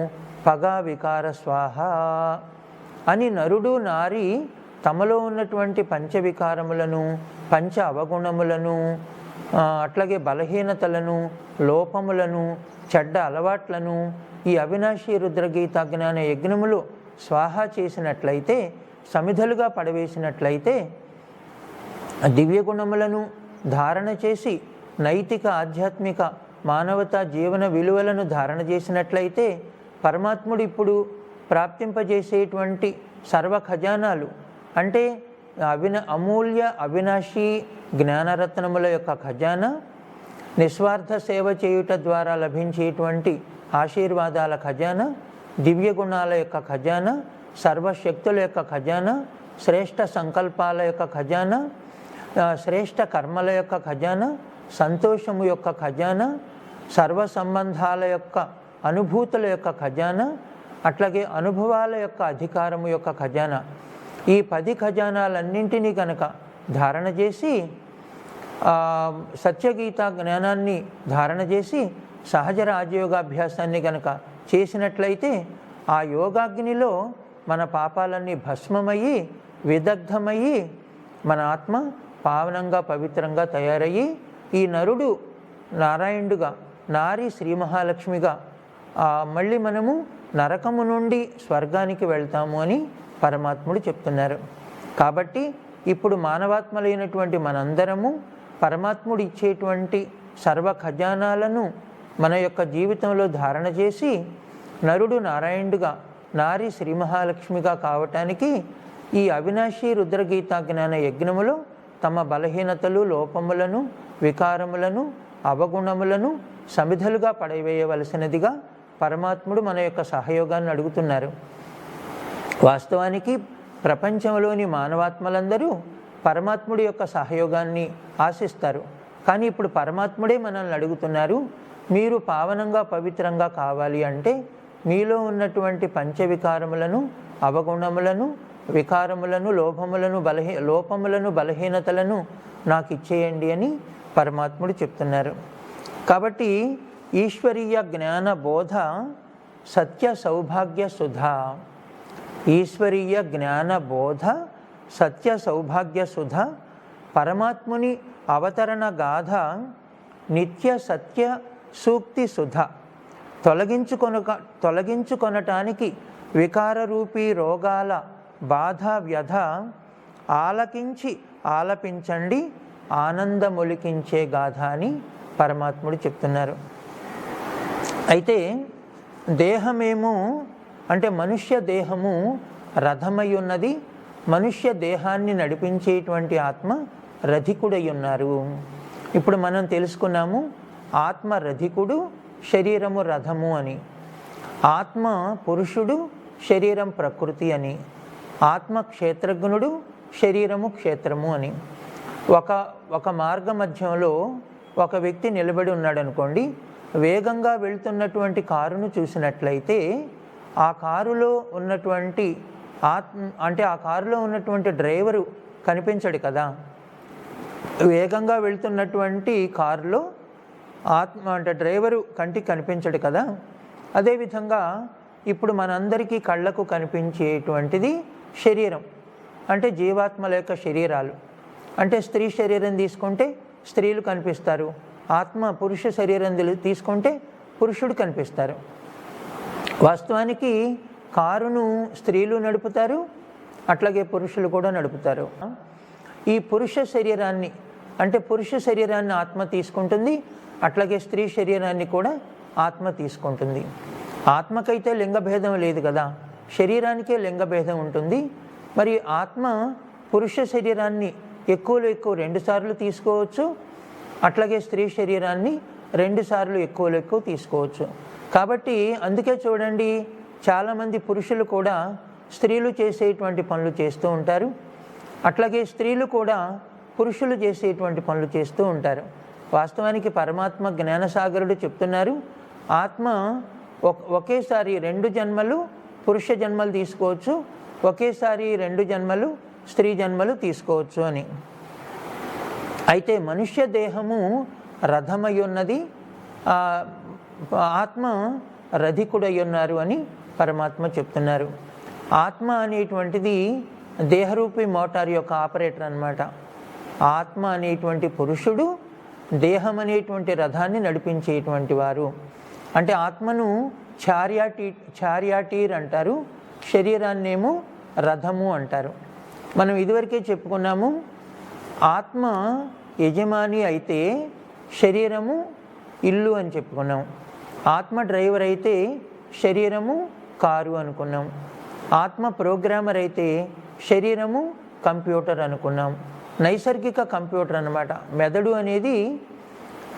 పగ వికార స్వాహ అని నరుడు నారి తమలో ఉన్నటువంటి పంచవికారములను, పంచ అవగుణములను, అట్లాగే బలహీనతలను, లోపములను, చెడ్డ అలవాట్లను ఈ అవినాశి రుద్రగీత జ్ఞాన యజ్ఞములు స్వాహా చేసినట్లయితే, సమిధలుగా పడవేసినట్లయితే, దివ్య గుణములను ధారణ చేసి నైతిక ఆధ్యాత్మిక మానవతా జీవన విలువలను ధారణ చేసినట్లయితే పరమాత్ముడు ఇప్పుడు ప్రాప్తింపజేసేటువంటి సర్వ ఖజానాలు అంటే అమూల్య అవినాశి జ్ఞానరత్నముల యొక్క ఖజానా, నిస్వార్థ సేవ చేయుట ద్వారా లభించేటువంటి ఆశీర్వాదాల ఖజానా, దివ్య గుణాల యొక్క ఖజానా, సర్వశక్తుల యొక్క ఖజానా, శ్రేష్ఠ సంకల్పాల యొక్క ఖజానా, శ్రేష్ఠ కర్మల యొక్క ఖజానా, సంతోషము యొక్క ఖజానా, సర్వ సంబంధాల యొక్క అనుభూతుల యొక్క ఖజానా, అట్లాగే అనుభవాల యొక్క అధికారము యొక్క ఖజానా, ఈ 10 ఖజానాలన్నింటినీ కనుక ధారణ చేసి సత్యగీత జ్ఞానాన్ని ధారణ చేసి సహజ రాజయోగాభ్యాసాన్ని కనుక చేసినట్లయితే ఆ యోగాగ్నిలో మన పాపాలన్నీ భస్మమయ్యి విదగ్ధమయ్యి మన ఆత్మ పావనంగా పవిత్రంగా తయారయ్యి ఈ నరుడు నారాయణుడుగా, నారి శ్రీ మహాలక్ష్మిగా మళ్ళీ మనము నరకము నుండి స్వర్గానికి వెళ్తాము అని పరమాత్ముడు చెప్తున్నారు. కాబట్టి ఇప్పుడు మానవాత్మలైనటువంటి మనందరము పరమాత్ముడు ఇచ్చేటువంటి సర్వ ఖజానాలను మన యొక్క జీవితంలో ధారణ చేసి నరుడు నారాయణుడుగా, నారి శ్రీ మహాలక్ష్మిగా కావటానికి ఈ అవినాశీ రుద్రగీతా జ్ఞాన యజ్ఞములో తమ బలహీనతలు, లోపములను, వికారములను, అవగుణములను సమిధలుగా పడవేయవలసినదిగా పరమాత్ముడు మన యొక్క సహయోగాన్ని అడుగుతున్నారు. వాస్తవానికి ప్రపంచంలోని మానవాత్మలందరూ పరమాత్ముడి యొక్క సహయోగాన్ని ఆశిస్తారు. కానీ ఇప్పుడు పరమాత్ముడే మనల్ని అడుగుతున్నారు, మీరు పావనంగా పవిత్రంగా కావాలి అంటే మీలో ఉన్నటువంటి పంచవికారములను, అవగుణములను, వికారములను, లోపములను, బలహీనతలను నాకు ఇచ్చేయండి అని పరమాత్ముడు చెప్తున్నారు. కాబట్టి ఈశ్వరీయ జ్ఞాన బోధ సత్య సౌభాగ్య సుధా, ఈశ్వరీయ జ్ఞాన బోధ సత్య సౌభాగ్య సుధ, పరమాత్ముని అవతరణ గాథ నిత్య సత్య సూక్తి సుధ, తొలగించుకొనటానికి వికారరూపీ రోగాల బాధ వ్యధ ఆలకించి ఆలపించండి ఆనందమొలికించే గాథ అని పరమాత్ముడు చెప్తున్నారు. అయితే దేహమేమో అంటే మనుష్య దేహము రథమై ఉన్నది, మనుష్య దేహాన్ని నడిపించేటువంటి ఆత్మ రథికుడై ఉన్నారు. ఇప్పుడు మనం తెలుసుకున్నాము ఆత్మ రథికుడు, శరీరము రథము అని. ఆత్మ పురుషుడు, శరీరం ప్రకృతి అని. ఆత్మ క్షేత్రజ్ఞుడు, శరీరము క్షేత్రము అని. ఒక మార్గ మధ్యంలో ఒక వ్యక్తి నిలబడి ఉన్నాడు అనుకోండి, వేగంగా వెళ్తున్నటువంటి కారును చూసినట్లయితే ఆ కారులో ఉన్నటువంటి ఆ కారులో ఉన్నటువంటి డ్రైవరు కనిపించడు కదా. వేగంగా వెళ్తున్నటువంటి కారులో డ్రైవరు కంటికి కనిపించడు కదా. అదేవిధంగా ఇప్పుడు మనందరికీ కళ్ళకు కనిపించేటువంటిది శరీరం, అంటే జీవాత్మల యొక్క శరీరాలు. అంటే స్త్రీ శరీరం తీసుకుంటే స్త్రీలు కనిపిస్తారు, ఆత్మ పురుష శరీరం తీసుకుంటే పురుషుడు కనిపిస్తారు. వాస్తవానికి కారును స్త్రీలు నడుపుతారు, అట్లాగే పురుషులు కూడా నడుపుతారు. ఈ పురుష శరీరాన్ని అంటే పురుష శరీరాన్ని ఆత్మ తీసుకుంటుంది, అట్లాగే స్త్రీ శరీరాన్ని కూడా ఆత్మ తీసుకుంటుంది. ఆత్మకైతే లింగభేదం లేదు కదా, శరీరానికే లింగభేదం ఉంటుంది. మరి ఆత్మ పురుష శరీరాన్ని ఎక్కువలో ఎక్కువ 2 సార్లు తీసుకోవచ్చు, అట్లాగే స్త్రీ శరీరాన్ని 2 సార్లు ఎక్కువలో ఎక్కువ తీసుకోవచ్చు. కాబట్టి అందుకే చూడండి, చాలామంది పురుషులు కూడా స్త్రీలు చేసేటువంటి పనులు చేస్తూ ఉంటారు, అట్లాగే స్త్రీలు కూడా పురుషులు చేసేటువంటి పనులు చేస్తూ ఉంటారు. వాస్తవానికి పరమాత్మ జ్ఞానసాగరుడు చెప్తున్నారు, ఆత్మ ఒకేసారి 2 జన్మలు పురుష జన్మలు తీసుకోవచ్చు, ఒకేసారి 2 జన్మలు స్త్రీ జన్మలు తీసుకోవచ్చు అని. అయితే మనుష్య దేహము రథమై ఉన్నది, ఆత్మ రథికుడై ఉన్నారు అని పరమాత్మ చెప్తున్నారు. ఆత్మ అనేటువంటిది దేహరూపి మోటార్ యొక్క ఆపరేటర్ అన్నమాట. ఆత్మ అనేటువంటి పురుషుడు దేహం అనేటువంటి రథాన్ని నడిపించేటువంటి వారు. అంటే ఆత్మను చార్యాటీర్ అంటారు, శరీరాన్నేమో రథము అంటారు. మనం ఇదివరకే చెప్పుకున్నాము, ఆత్మ యజమాని అయితే శరీరము ఇల్లు అని చెప్పుకున్నాం. ఆత్మ డ్రైవర్ అయితే శరీరము కారు అనుకున్నాం. ఆత్మ ప్రోగ్రామర్ అయితే శరీరము కంప్యూటర్ అనుకున్నాం. నైసర్గిక కంప్యూటర్ అన్నమాట. మెదడు అనేది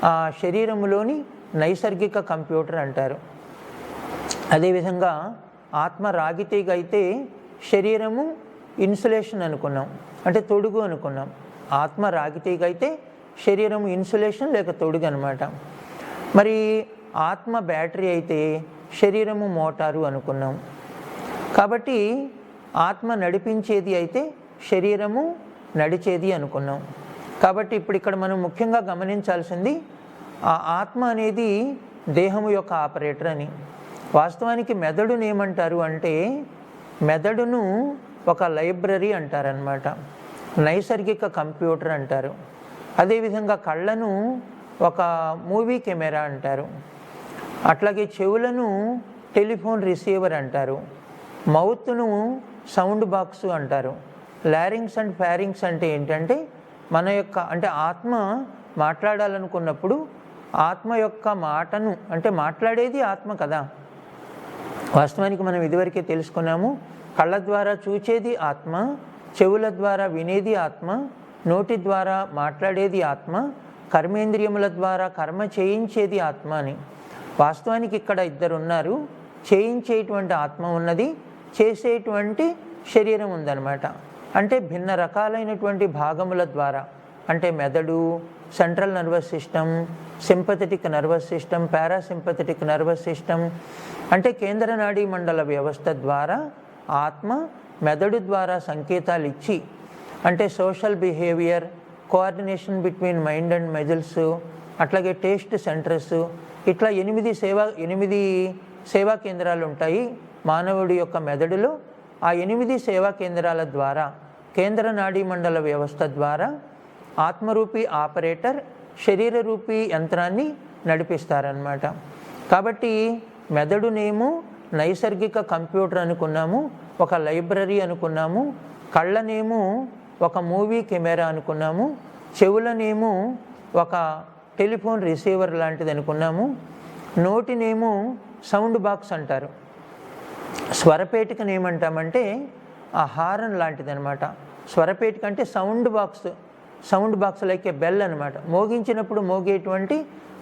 ఆ శరీరములోని నైసర్గిక కంప్యూటర్ అంటారు. అదేవిధంగా ఆత్మ రాగితీగ అయితే శరీరము ఇన్సులేషన్ అనుకున్నాం, అంటే తొడుగు అనుకున్నాం. ఆత్మ రాగితీగ అయితే శరీరం ఇన్సులేషన్ లేక తొడుగు అనమాట. మరి ఆత్మ బ్యాటరీ అయితే శరీరము మోటారు అనుకున్నాం. కాబట్టి ఆత్మ నడిపించేది అయితే శరీరము నడిచేది అనుకున్నాం. కాబట్టి ఇప్పుడు ఇక్కడ మనం ముఖ్యంగా గమనించాల్సింది ఆ ఆత్మ అనేది దేహము యొక్క ఆపరేటర్ అని. వాస్తవానికి మెదడును ఏమంటారు అంటే మెదడును ఒక లైబ్రరీ అంటారనమాట, నైసర్గిక కంప్యూటర్ అంటారు. అదేవిధంగా కళ్ళను ఒక మూవీ కెమెరా అంటారు. అట్లాగే చెవులను టెలిఫోన్ రిసీవర్ అంటారు. మౌత్ను సౌండ్ బాక్స్ అంటారు. లారింగ్స్ అండ్ ఫ్యారింగ్స్ అంటే ఏంటంటే మన యొక్క అంటే ఆత్మ మాట్లాడాలనుకున్నప్పుడు ఆత్మ యొక్క మాటను అంటే మాట్లాడేది ఆత్మ కదా. వాస్తవానికి మనం ఇదివరకే తెలుసుకున్నాము, కళ్ళ ద్వారా చూచేది ఆత్మ, చెవుల ద్వారా వినేది ఆత్మ, నోటి ద్వారా మాట్లాడేది ఆత్మ, కర్మేంద్రియముల ద్వారా కర్మ చేయించేది ఆత్మ అని. వాస్తవానికి ఇక్కడ ఇద్దరు ఉన్నారు, చేయించేటువంటి ఆత్మ ఉన్నది, చేసేటువంటి శరీరం ఉందన్నమాట. అంటే భిన్న రకాలైనటువంటి భాగముల ద్వారా అంటే మెదడు, central nervous system, sympathetic nervous system, parasympathetic nervous system అంటే కేంద్ర నాడీ మండల వ్యవస్థ ద్వారా ఆత్మ మెదడు ద్వారా సంకేతాలు ఇచ్చి అంటే social behaviour, coordination between mind and muscles, అట్లాగే టేస్ట్ సెంటర్స్, ఇట్లా 8 సేవా కేంద్రాలు ఉంటాయి మానవుడి యొక్క మెదడులో. ఆ 8 సేవా కేంద్రాల ద్వారా కేంద్ర నాడీ మండల వ్యవస్థ ద్వారా ఆత్మరూపీ ఆపరేటర్ శరీర రూపీ యంత్రాన్ని నడిపిస్తారన్నమాట. కాబట్టి మెదడునేమో నైసర్గిక కంప్యూటర్ అనుకున్నాము, ఒక లైబ్రరీ అనుకున్నాము. కళ్ళనేమో ఒక మూవీ కెమెరా అనుకున్నాము. చెవులనేమో ఒక టెలిఫోన్ రిసీవర్ లాంటిది అనుకున్నాము. నోటినేమో సౌండ్ బాక్స్ అంటారు. స్వరపేటికను ఏమంటామంటే ఆ హారన్ లాంటిది అనమాట. స్వరపేటిక అంటే సౌండ్ బాక్స్ లైక్ ఏ బెల్ అనమాట. మోగించినప్పుడు మోగేటువంటి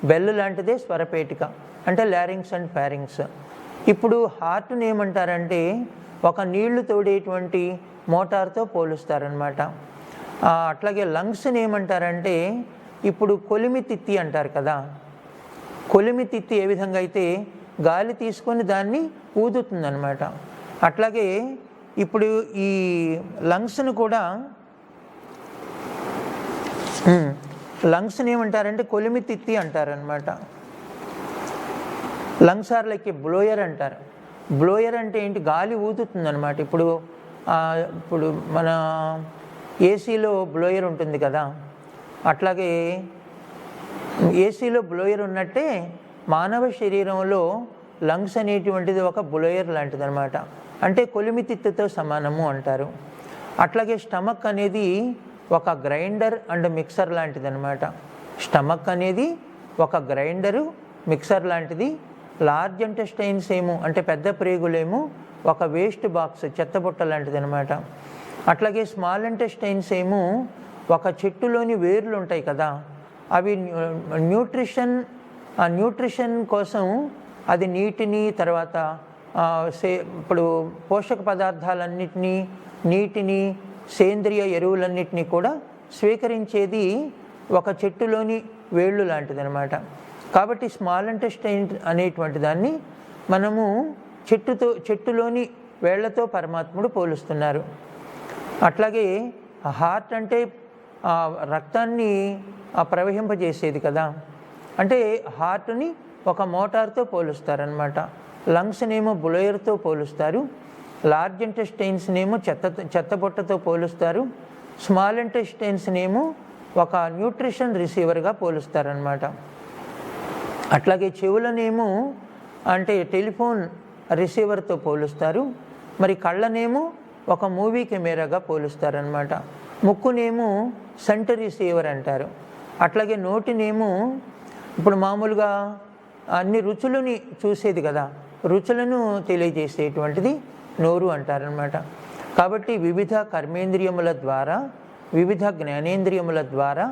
బెల్ లాంటిదే స్వరపేటిక అంటే లారింగ్స్ అండ్ ఫ్యారింగ్స్. ఇప్పుడు హార్ట్ని ఏమంటారంటే ఒక నీళ్లు తోడేటువంటి మోటార్తో పోలుస్తారనమాట. అట్లాగే లంగ్స్ని ఏమంటారంటే ఇప్పుడు కొలిమి తిత్తి అంటారు కదా. కొలిమి తిత్తి ఏ విధంగా అయితే గాలి తీసుకొని దాన్ని ఊదుతుందన్నమాట, అట్లాగే ఇప్పుడు ఈ లంగ్స్ను కూడా లంగ్స్ని ఏమంటారంటే కొలిమి తిత్తి అంటారనమాట. Lungs are like a blower అంటారు. బ్లోయర్ అంటే ఏంటి? గాలి ఊదుతుందన్నమాట. ఇప్పుడు మన ఏసీలో బ్లోయర్ ఉంటుంది కదా, అట్లాగే ఏసీలో బ్లోయర్ ఉన్నట్టే మానవ శరీరంలో లంగ్స్ అనేటువంటిది ఒక బ్లోయర్ లాంటిది అనమాట. అంటే కొలిమితిత్తుతో సమానము అంటారు. అట్లాగే స్టమక్ అనేది ఒక గ్రైండర్ అండ్ మిక్సర్ లాంటిది అనమాట. స్టమక్ అనేది ఒక గ్రైండరు మిక్సర్ లాంటిది. లార్జ్ ఇంటెస్టైన్స్ ఏమో అంటే పెద్ద ప్రేగులేమో ఒక వేస్ట్ బాక్స్ చెత్తబుట్ట లాంటిది అనమాట. అట్లాగే స్మాల్ ఇంటెస్టైన్స్ ఏమో ఒక చెట్టులోని వేర్లు ఉంటాయి కదా, అవి న్యూట్రిషన్ కోసం అది నీటిని తర్వాత ఇప్పుడు పోషక పదార్థాలన్నిటినీ నీటిని సేంద్రియ ఎరువులన్నిటినీ కూడా స్వీకరించేది ఒక చెట్టులోని వేళ్ళు లాంటిదనమాట. కాబట్టి స్మాల్ ఇంటెస్టైన్ అనేటువంటి దాన్ని మనము చెట్టులోని వేళ్లతో పరమాత్ముడు పోలుస్తున్నారు. అట్లాగే హార్ట్ అంటే రక్తాన్ని ప్రవహింపజేసేది కదా, అంటే హార్ట్ని ఒక మోటార్తో పోలుస్తారనమాట. లంగ్స్నేమో బ్లోయర్తో పోలుస్తారు. లార్జ్ ఇంటెస్టైన్స్నేమో చెత్తబుట్టతో పోలుస్తారు. స్మాల్ ఇంటెస్టైన్స్నేమో ఒక న్యూట్రిషన్ రిసీవర్గా పోలుస్తారనమాట. అట్లాగే చెవులనేమో అంటే టెలిఫోన్ రిసీవర్తో పోలుస్తారు. మరి కళ్ళనేమో ఒక మూవీ కెమెరాగా పోలుస్తారనమాట. ముక్కునేమో సెంటర్ రిసీవర్ అంటారు. అట్లాగే నోటినేమో ఇప్పుడు మామూలుగా అన్ని రుచులని చూసేది కదా, రుచులను తెలియజేసేటువంటిది నోరు అంటారనమాట. కాబట్టి వివిధ కర్మేంద్రియముల ద్వారా, వివిధ జ్ఞానేంద్రియముల ద్వారా,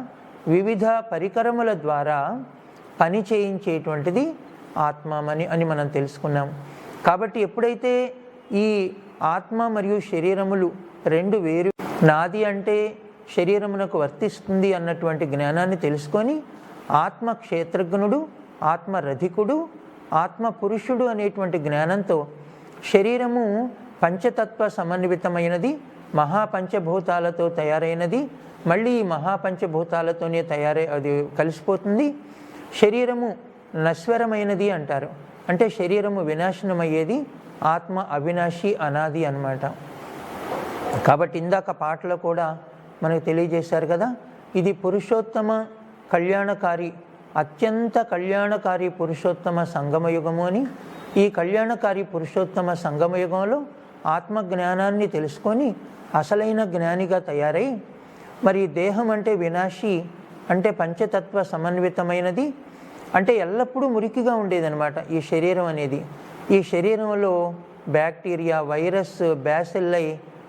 వివిధ పరికరముల ద్వారా పని చేయించేటువంటిది ఆత్మ అని మనం తెలుసుకున్నాం. కాబట్టి ఎప్పుడైతే ఈ ఆత్మ మరియు శరీరములు రెండు వేరు, నాది అంటే శరీరమునకు వర్తిస్తుంది అన్నటువంటి జ్ఞానాన్ని తెలుసుకొని ఆత్మ క్షేత్రజ్ఞుడు, ఆత్మ రధికుడు, ఆత్మ పురుషుడు అనేటువంటి జ్ఞానంతో శరీరము పంచతత్వ సమన్వితమైనది, మహాపంచభూతాలతో తయారైనది, మళ్ళీ ఈ మహాపంచభూతాలతోనే అది కలిసిపోతుంది. శరీరము నశ్వరమైనది అంటారు, అంటే శరీరము వినాశనమయ్యేది, ఆత్మ అవినాశి అనాది అన్నమాట. కాబట్టి ఇందాక పాటలో కూడా మనకు తెలియజేశారు కదా, ఇది పురుషోత్తమ కళ్యాణకారి, అత్యంత కళ్యాణకారి పురుషోత్తమ సంగమయుగము అని. ఈ కళ్యాణకారి పురుషోత్తమ సంగమయుగంలో ఆత్మజ్ఞానాన్ని తెలుసుకొని అసలైన జ్ఞానిగా తయారై, మరి దేహం అంటే వినాశి, అంటే పంచతత్వ సమన్వితమైనది, అంటే ఎల్లప్పుడూ మురికిగా ఉండేదన్నమాట ఈ శరీరం అనేది. ఈ శరీరంలో బ్యాక్టీరియా, వైరస్, బ్యాసిల్లై,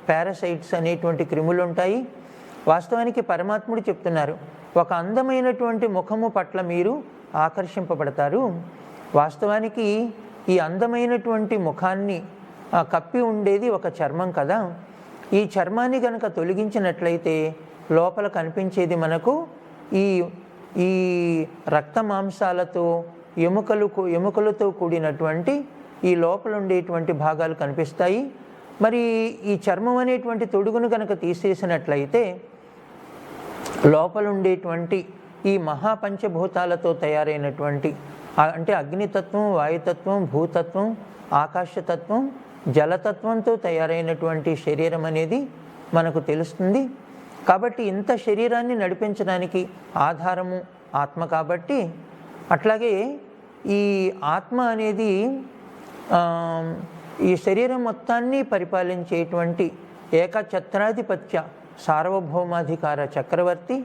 పారాసైట్స్ అనేటువంటి క్రిములు ఉంటాయి. వాస్తవానికి పరమాత్ముడు చెప్తున్నారు, ఒక అందమైనటువంటి ముఖము పట్ల మీరు ఆకర్షింపబడతారు. వాస్తవానికి ఈ అందమైనటువంటి ముఖాన్ని కప్పి ఉండేది ఒక చర్మం కదా. ఈ చర్మాన్ని కనుక తొలగించినట్లయితే లోపల కనిపించేది మనకు ఈ ఈ రక్త మాంసాలతో ఎముకలతో కూడినటువంటి ఈ లోపల ఉండేటువంటి భాగాలు కనిపిస్తాయి. మరి ఈ చర్మం అనేటువంటి తొడుగును కనుక తీసేసినట్లయితే లోపల ఉండేటువంటి ఈ మహాపంచభూతాలతో తయారైనటువంటి, అంటే అగ్నితత్వం, వాయుతత్వం, భూతత్వం, ఆకాశతత్వం, జలతత్వంతో తయారైనటువంటి శరీరం అనేది మనకు తెలుస్తుంది. కాబట్టి ఇంత శరీరాన్ని నడిపించడానికి ఆధారము ఆత్మ కాబట్టి, అట్లాగే ఈ ఆత్మ అనేది ఈ శరీరం మొత్తాన్ని పరిపాలించేటువంటి ఏకఛత్రాధిపత్య సార్వభౌమాధికార చక్రవర్తి,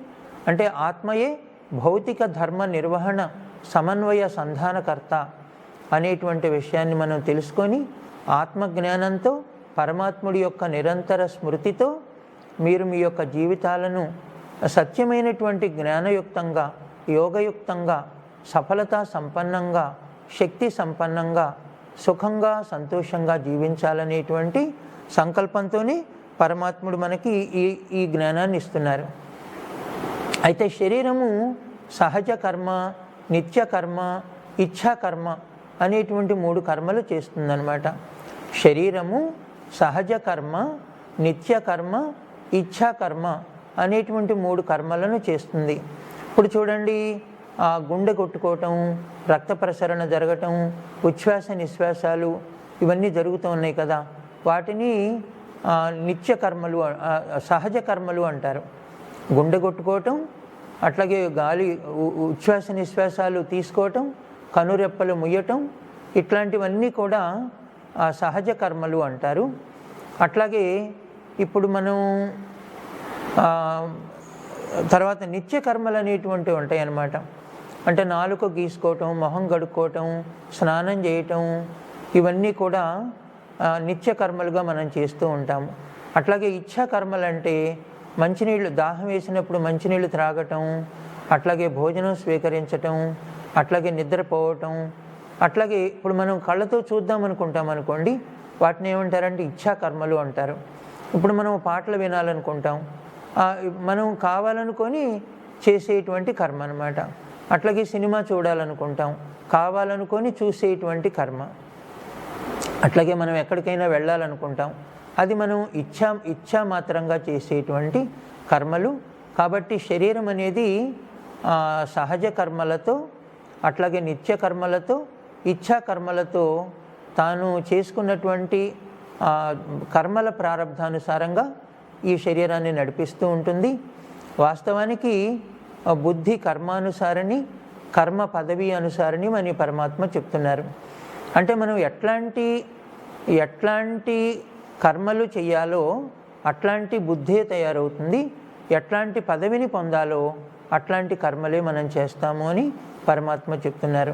అంటే ఆత్మయే భౌతిక ధర్మ నిర్వహణ సమన్వయ సంధానకర్త అనేటువంటి విషయాన్ని మనం తెలుసుకొని ఆత్మజ్ఞానంతో, పరమాత్ముడి యొక్క నిరంతర స్మృతితో మీరు మీ యొక్క జీవితాలను సత్యమైనటువంటి జ్ఞానయుక్తంగా, యోగయుక్తంగా, సఫలతా సంపన్నంగా, శక్తి సంపన్నంగా, సుఖంగా, సంతోషంగా జీవించాలనేటువంటి సంకల్పంతోనే పరమాత్ముడు మనకి ఈ జ్ఞానాన్ని ఇస్తున్నారు. అయితే శరీరము సహజ కర్మ, నిత్య కర్మ, ఇచ్ఛా కర్మ అనేటువంటి 3 కర్మలు చేస్తుందన్నమాట. శరీరము సహజ కర్మ, నిత్య కర్మ, ఇచ్ఛా కర్మ అనేటువంటి 3 కర్మలను చేస్తుంది. ఇప్పుడు చూడండి, గుండె కొట్టుకోవటం, రక్త ప్రసరణ జరగటం, ఉచ్ఛ్వాస నిశ్వాసాలు ఇవన్నీ జరుగుతూ ఉన్నాయి కదా, వాటిని నిత్య కర్మలు, సహజ కర్మలు అంటారు. గుండె కొట్టుకోవటం, అట్లాగే గాలి ఉచ్ఛ్వాస నిశ్వాసాలు తీసుకోవటం, కనురెప్పలు ముయ్యటం, ఇట్లాంటివన్నీ కూడా సహజ కర్మలు అంటారు. అట్లాగే ఇప్పుడు మనం తర్వాత నిత్య కర్మలు అనేటువంటివి ఉంటాయి అన్నమాట. అంటే నాలుక గీసుకోవటం, మొహం కడుక్కోవటం, స్నానం చేయటం, ఇవన్నీ కూడా నిత్య కర్మలుగా మనం చేస్తూ ఉంటాము. అట్లాగే ఇచ్ఛా కర్మలు అంటే మంచినీళ్ళు, దాహం వేసినప్పుడు మంచినీళ్ళు త్రాగటం, అట్లాగే భోజనం స్వీకరించటం, అట్లాగే నిద్రపోవటం, అట్లాగే ఇప్పుడు మనం కళ్ళతో చూద్దాం అనుకుంటాం అనుకోండి, వాటిని ఏమంటారంటే ఇచ్ఛా కర్మలు అంటారు. ఇప్పుడు మనం పాటలు వినాలనుకుంటాం, మనం కావాలనుకొని చేసేటువంటి కర్మ అన్నమాట. అట్లాగే సినిమా చూడాలనుకుంటాం, కావాలనుకొని చూసేటువంటి కర్మ. అట్లాగే మనం ఎక్కడికైనా వెళ్ళాలనుకుంటాం, అది మనం ఇచ్ఛా మాత్రంగా చేసేటువంటి కర్మలు. కాబట్టి శరీరం అనేది సహజ కర్మలతో, అట్లాగే నిత్య కర్మలతో, ఇచ్ఛా కర్మలతో తాను చేసుకున్నటువంటి కర్మల ప్రారబ్ధానుసారంగా ఈ శరీరాన్ని నడిపిస్తూ ఉంటుంది. వాస్తవానికి బుద్ధి కర్మానుసారిణి, కర్మ పదవి అనుసారిణి అని పరమాత్మ చెప్తున్నారు. అంటే మనం ఎట్లాంటి కర్మలు చేయాలో అట్లాంటి బుద్ధే తయారవుతుంది, ఎట్లాంటి పదవిని పొందాలో అట్లాంటి కర్మలే మనం చేస్తాము అని పరమాత్మ చెప్తున్నారు.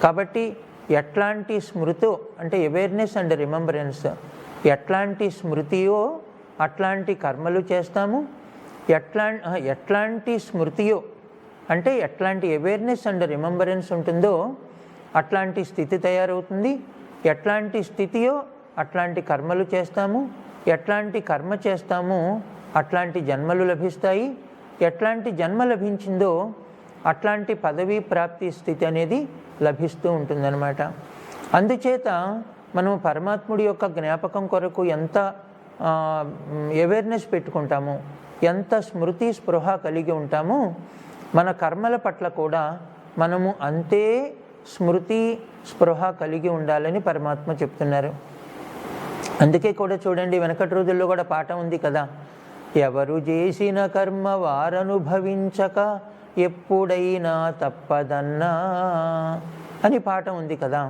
కాబట్టి ఎట్లాంటి స్మృతో, అంటే అవేర్నెస్ అండ్ రిమెంబరెన్స్, ఎట్లాంటి స్మృతియో అట్లాంటి కర్మలు చేస్తాము. ఎట్లాంటి స్మృతియో అంటే ఎట్లాంటి అవేర్నెస్ అండ్ రిమెంబరెన్స్ ఉంటుందో అట్లాంటి స్థితి తయారవుతుంది. ఎట్లాంటి స్థితియో అట్లాంటి కర్మలు చేస్తాము. ఎట్లాంటి కర్మ చేస్తామో అట్లాంటి జన్మలు లభిస్తాయి. ఎట్లాంటి జన్మ లభించిందో అట్లాంటి పదవీ ప్రాప్తి స్థితి అనేది లభిస్తూ ఉంటుందన్నమాట. అందుచేత మనం పరమాత్ముడి యొక్క జ్ఞాపకం కొరకు ఎంత అవేర్నెస్ పెట్టుకుంటామో, ఎంత స్మృతి స్పృహ కలిగి ఉంటామో, మన కర్మల పట్ల కూడా మనము అంతే స్మృతి స్పృహ కలిగి ఉండాలని పరమాత్మ చెప్తున్నారు. అందుకే కూడా చూడండి, వెనకటి రోజుల్లో కూడా పాట ఉంది కదా, ఎవరు చేసిన కర్మ వారనుభవించక ఎప్పుడైనా తప్పదన్నా అని పాట ఉంది కదా.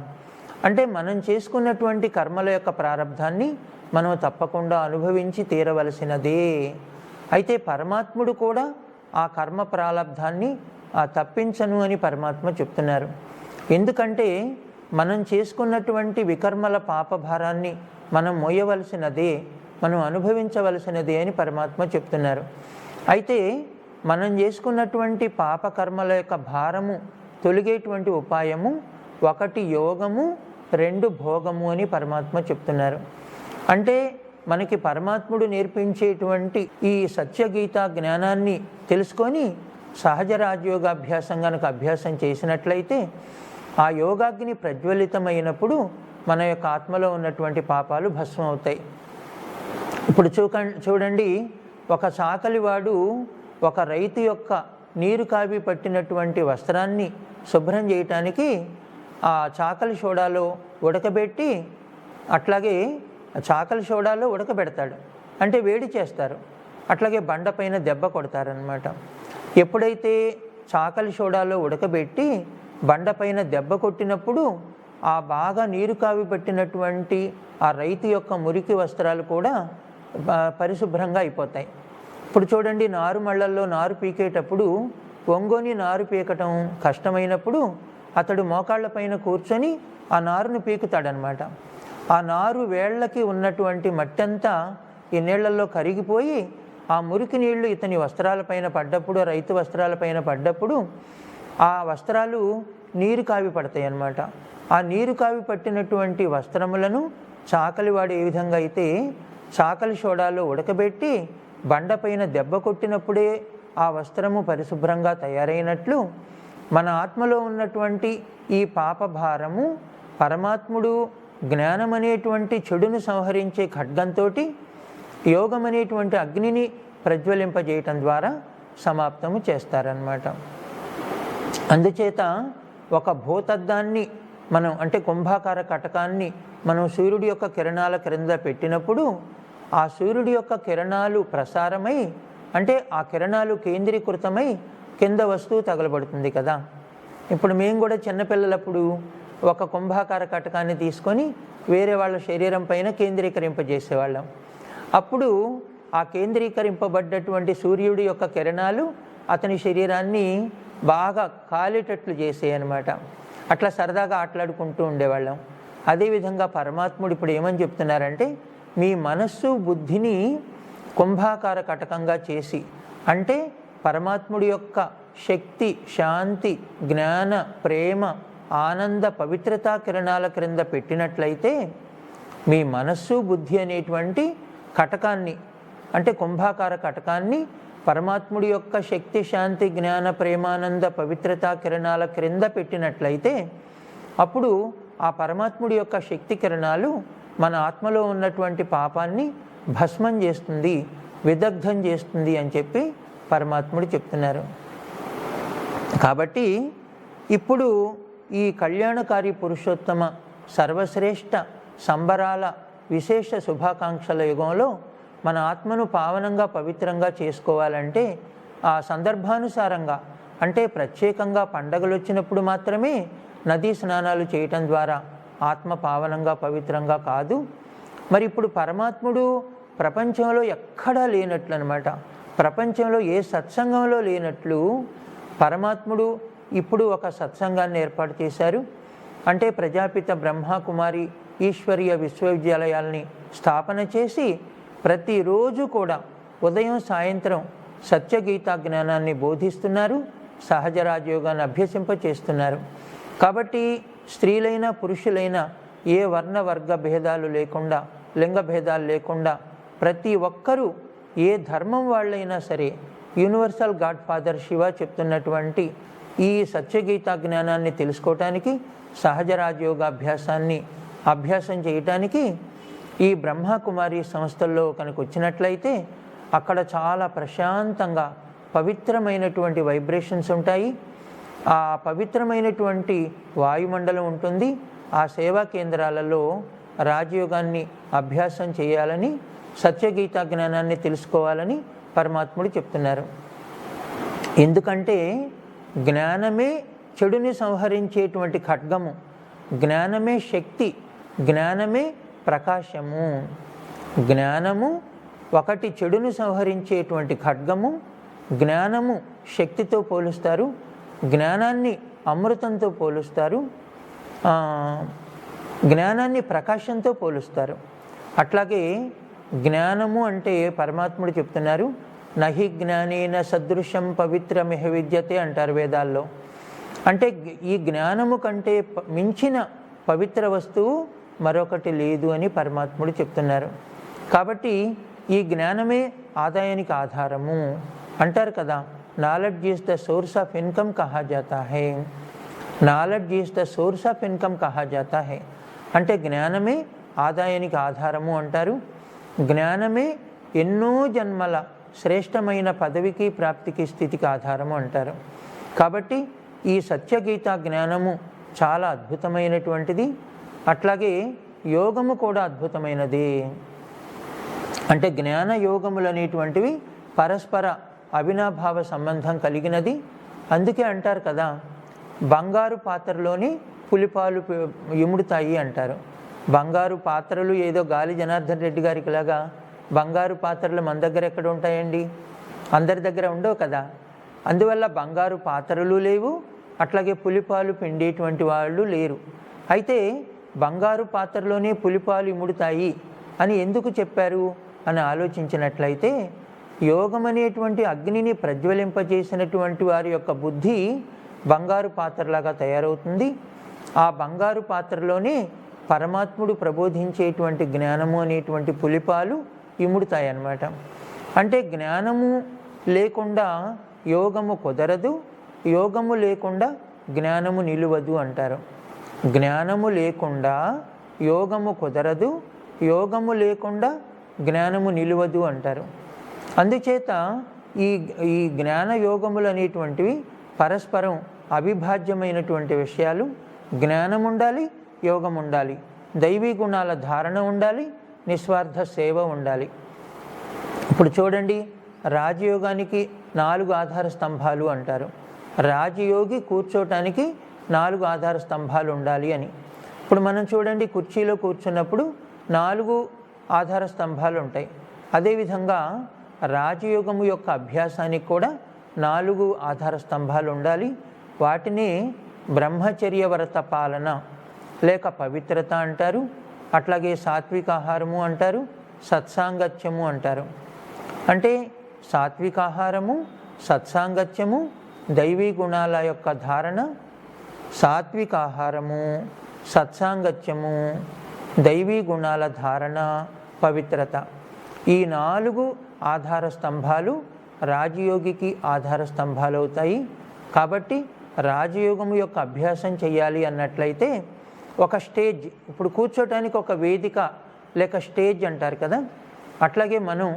అంటే మనం చేసుకున్నటువంటి కర్మల యొక్క ప్రారంధాన్ని మనం తప్పకుండా అనుభవించి తీరవలసినదే. అయితే పరమాత్ముడు కూడా ఆ కర్మ ప్రారంధాన్ని తప్పించను అని పరమాత్మ చెప్తున్నారు. ఎందుకంటే మనం చేసుకున్నటువంటి వికర్మల పాపభారాన్ని మనం మోయవలసినదే, మనం అనుభవించవలసినదే అని పరమాత్మ చెప్తున్నారు. అయితే మనం చేసుకున్నటువంటి పాపకర్మల యొక్క భారము తొలగేటువంటి ఉపాయము 1 యోగము, 2 భోగము అని పరమాత్మ చెప్తున్నారు. అంటే మనకి పరమాత్ముడు నేర్పించేటువంటి ఈ సత్యగీత జ్ఞానాన్ని తెలుసుకొని సహజ రాజయోగాభ్యాసం కనుక అభ్యాసం చేసినట్లయితే ఆ యోగాగ్ని ప్రజ్వలితమైనప్పుడు మన యొక్క ఆత్మలో ఉన్నటువంటి పాపాలు భస్మం అవుతాయి. ఇప్పుడు చూడండి, ఒక చాకలివాడు ఒక రైతు యొక్క నీరు కావి పట్టినటువంటి వస్త్రాన్ని శుభ్రం చేయటానికి ఆ చాకలి సోడాలో ఉడకబెట్టి, అట్లాగే చాకలి సోడాలో ఉడకబెడతాడు, అంటే వేడి చేస్తారు. అట్లాగే బండపైన దెబ్బ కొడతారనమాట. ఎప్పుడైతే చాకలి సోడాలో ఉడకబెట్టి బండపైన దెబ్బ కొట్టినప్పుడు ఆ బాగా నీరు కావి పట్టినటువంటి ఆ రైతు యొక్క మురికి వస్త్రాలు కూడా పరిశుభ్రంగా అయిపోతాయి. ఇప్పుడు చూడండి, నారు మళ్ళల్లో నారు పీకేటప్పుడు ఒంగోని నారు పీకటం కష్టమైనప్పుడు అతడు మోకాళ్ళ పైన కూర్చొని ఆ నారును పీకుతాడనమాట. ఆ నారు వేళ్ళకి ఉన్నటువంటి మట్టి అంతా ఈ నీళ్లలో కరిగిపోయి ఆ మురికి నీళ్లు ఇతని వస్త్రాలపైన పడ్డప్పుడు, రైతు వస్త్రాలపైన పడ్డప్పుడు ఆ వస్త్రాలు నీరు కావి పడతాయి అన్నమాట. ఆ నీరు కావి పట్టినటువంటి వస్త్రములను చాకలివాడు ఏ విధంగా అయితే చాకలి సోడాలో ఉడకబెట్టి బండపైన దెబ్బ కొట్టినప్పుడే ఆ వస్త్రము పరిశుభ్రంగా తయారైనట్లు మన ఆత్మలో ఉన్నటువంటి ఈ పాపభారము పరమాత్ముడు జ్ఞానం అనేటువంటి చెడును సంహరించే ఖడ్గంతో యోగం అనేటువంటి అగ్నిని ప్రజ్వలింపజేయటం ద్వారా సమాప్తము చేస్తారన్నమాట. అందుచేత ఒక భూతద్దాన్ని మనం, అంటే కుంభాకార కటకాన్ని మనం సూర్యుడి యొక్క కిరణాల క్రింద పెట్టినప్పుడు ఆ సూర్యుడి యొక్క కిరణాలు ప్రసారమై, అంటే ఆ కిరణాలు కేంద్రీకృతమై కింద వస్తువు తగలబడుతుంది కదా. ఇప్పుడు మేము కూడా చిన్నపిల్లలప్పుడు ఒక కుంభాకార కటకాన్ని తీసుకొని వేరే వాళ్ళ శరీరం పైన కేంద్రీకరింపజేసేవాళ్ళం. అప్పుడు ఆ కేంద్రీకరింపబడ్డటువంటి సూర్యుడి యొక్క కిరణాలు అతని శరీరాన్ని బాగా కాలేటట్లు చేసేయన్నమాట. అట్లా సరదాగా ఆటలాడుకుంటూ ఉండేవాళ్ళం. అదేవిధంగా పరమాత్ముడు ఇప్పుడు ఏమని చెప్తున్నారంటే, మీ మనస్సు బుద్ధిని కుంభాకార కటకంగా చేసి, అంటే పరమాత్ముడి యొక్క శక్తి, శాంతి, జ్ఞాన, ప్రేమ, ఆనంద, పవిత్రతా కిరణాల క్రింద పెట్టినట్లయితే మీ మనస్సు బుద్ధి అనేటువంటి కటకాన్ని, అంటే కుంభాకార కటకాన్ని పరమాత్ముడి యొక్క శక్తి, శాంతి, జ్ఞాన, ప్రేమానంద, పవిత్రతా కిరణాల క్రింద పెట్టినట్లయితే అప్పుడు ఆ పరమాత్ముడి యొక్క శక్తి కిరణాలు మన ఆత్మలో ఉన్నటువంటి పాపాన్ని భస్మం చేస్తుంది, విదగ్ధం చేస్తుంది అని చెప్పి పరమాత్ముడు చెప్తున్నారు. కాబట్టి ఇప్పుడు ఈ కళ్యాణకారి పురుషోత్తమ సర్వశ్రేష్ఠ సంబరాల విశేష శుభాకాంక్షల యుగంలో మన ఆత్మను పావనంగా పవిత్రంగా చేసుకోవాలంటే ఆ సందర్భానుసారంగా, అంటే ప్రత్యేకంగా పండగలు వచ్చినప్పుడు మాత్రమే నదీ స్నానాలు చేయటం ద్వారా ఆత్మ పావనంగా పవిత్రంగా కాదు. మరి ఇప్పుడు పరమాత్ముడు ప్రపంచంలో ఎక్కడా లేనట్లు అనమాట. ప్రపంచంలో ఏ సత్సంగంలో లేనట్లు పరమాత్ముడు ఇప్పుడు ఒక సత్సంగాన్ని ఏర్పాటు చేశారు. అంటే ప్రజాపిత బ్రహ్మకుమారి ఈశ్వరీయ విశ్వవిద్యాలయాల్ని స్థాపన చేసి ప్రతిరోజు కూడా ఉదయం సాయంత్రం సత్యగీతా జ్ఞానాన్ని బోధిస్తున్నారు, సహజ రాజయోగాన్ని అభ్యసింపచేస్తున్నారు. కాబట్టి స్త్రీలైనా పురుషులైనా ఏ వర్ణ వర్గ భేదాలు లేకుండా, లింగ భేదాలు లేకుండా ప్రతి ఒక్కరూ ఏ ధర్మం వాళ్ళైనా సరే యూనివర్సల్ గాడ్ ఫాదర్ శివ చెప్తున్నటువంటి ఈ సత్యగీతా జ్ఞానాన్ని తెలుసుకోవటానికి, సహజ రాజయోగ అభ్యాసం చేయటానికి ఈ బ్రహ్మకుమారి సంస్థల్లో కనుక వచ్చినట్లయితే అక్కడ చాలా ప్రశాంతంగా పవిత్రమైనటువంటి వైబ్రేషన్స్ ఉంటాయి. ఆ పవిత్రమైనటువంటి వాయుమండలం ఉంటుంది. ఆ సేవా కేంద్రాలలో రాజయోగాన్ని అభ్యాసం చేయాలని, సత్యగీతా జ్ఞానాన్ని తెలుసుకోవాలని పరమాత్ముడు చెప్తున్నారు. ఎందుకంటే జ్ఞానమే చెడుని సంహరించేటువంటి ఖడ్గము, జ్ఞానమే శక్తి, జ్ఞానమే ప్రకాశము. జ్ఞానము ఒకటి చెడును సంహరించేటువంటి ఖడ్గము. జ్ఞానము శక్తితో పోలుస్తారు, జ్ఞానాన్ని అమృతంతో పోలుస్తారు, జ్ఞానాన్ని ప్రకాశంతో పోలుస్తారు. అట్లాగే జ్ఞానము అంటే పరమాత్ముడు చెప్తున్నారు, నహి జ్ఞానేన సదృశం పవిత్రమిహ విద్యతే అంటారు వేదాల్లో. అంటే ఈ జ్ఞానము కంటే మించిన పవిత్ర వస్తువు మరొకటి లేదు అని పరమాత్ముడు చెప్తున్నారు. కాబట్టి ఈ జ్ఞానమే ఆదాయానికి ఆధారము అంటారు కదా. Knowledge is the source of income కహా జాతా హై. Knowledge is the source of income కహా జాతా హై అంటే జ్ఞానమే ఆదాయానికి ఆధారము అంటారు. జ్ఞానమే ఎన్నో జన్మల శ్రేష్టమైన పదవికి, ప్రాప్తికి, స్థితికి ఆధారము అంటారు. కాబట్టి ఈ సత్యగీతా జ్ఞానము చాలా అద్భుతమైనటువంటిది. అట్లాగే యోగము కూడా అద్భుతమైనది. అంటే జ్ఞాన యోగములు అనేటువంటివి పరస్పర అవినాభావ సంబంధం కలిగినది. అందుకే అంటారు కదా, బంగారు పాత్రలోని పులిపాలు ఇముడుతాయి అంటారు. బంగారు పాత్రలు ఏదో గాలి జనార్దన్ రెడ్డి గారికి లాగా బంగారు పాత్రలు మన దగ్గర ఎక్కడ ఉంటాయండి? అందరి దగ్గర ఉండవు కదా. అందువల్ల బంగారు పాత్రలు లేవు, అట్లాగే పులిపాలు పిండేటువంటి వాళ్ళు లేరు. అయితే బంగారు పాత్రలోనే పులిపాలు ఇముడుతాయి అని ఎందుకు చెప్పారు అని ఆలోచించినట్లయితే, యోగం అనేటువంటి అగ్నిని ప్రజ్వలింపజేసినటువంటి వారి యొక్క బుద్ధి బంగారు పాత్రలాగా తయారవుతుంది. ఆ బంగారు పాత్రలోనే పరమాత్ముడు ప్రబోధించేటువంటి జ్ఞానము అనేటువంటి పులిపాలు ఇముడుతాయన్నమాట. అంటే జ్ఞానము లేకుండా యోగము కుదరదు, యోగము లేకుండా జ్ఞానము నిలువదు అంటారు. జ్ఞానము లేకుండా యోగము కుదరదు, యోగము లేకుండా జ్ఞానము నిలువదు అంటారు. అందుచేత ఈ జ్ఞాన యోగములు అనేటువంటివి పరస్పరం అవిభాజ్యమైనటువంటి విషయాలు. జ్ఞానం ఉండాలి, యోగం ఉండాలి, దైవీ గుణాల ధారణ ఉండాలి, నిస్వార్థ సేవ ఉండాలి. ఇప్పుడు చూడండి, రాజయోగానికి 4 ఆధార స్తంభాలు అంటారు. రాజయోగి కూర్చోటానికి 4 ఆధార స్తంభాలు ఉండాలి అని. ఇప్పుడు మనం చూడండి, కుర్చీలో కూర్చున్నప్పుడు 4 ఆధార స్తంభాలు ఉంటాయి. అదేవిధంగా రాజయోగము యొక్క అభ్యాసానికి కూడా 4 ఆధార స్తంభాలు ఉండాలి. వాటిని బ్రహ్మచర్య వ్రత పాలన లేక పవిత్రత అంటారు. అట్లాగే సాత్వికాహారము అంటారు, సత్సాంగత్యము అంటారు. అంటే సాత్వికాహారము, సత్సాంగత్యము, దైవీ గుణాల యొక్క ధారణ. సాత్వికాహారము, సత్సాంగత్యము, దైవీ గుణాల ధారణ, పవిత్రత. ఈ 4 ఆధార స్తంభాలు రాజయోగికి ఆధార స్తంభాలు అవుతాయి. కాబట్టి రాజయోగము యొక్క అభ్యాసం చేయాలి అన్నట్లయితే ఒక స్టేజ్, ఇప్పుడు కూర్చోటానికి ఒక వేదిక లేక స్టేజ్ అంటారు కదా, అట్లాగే మనం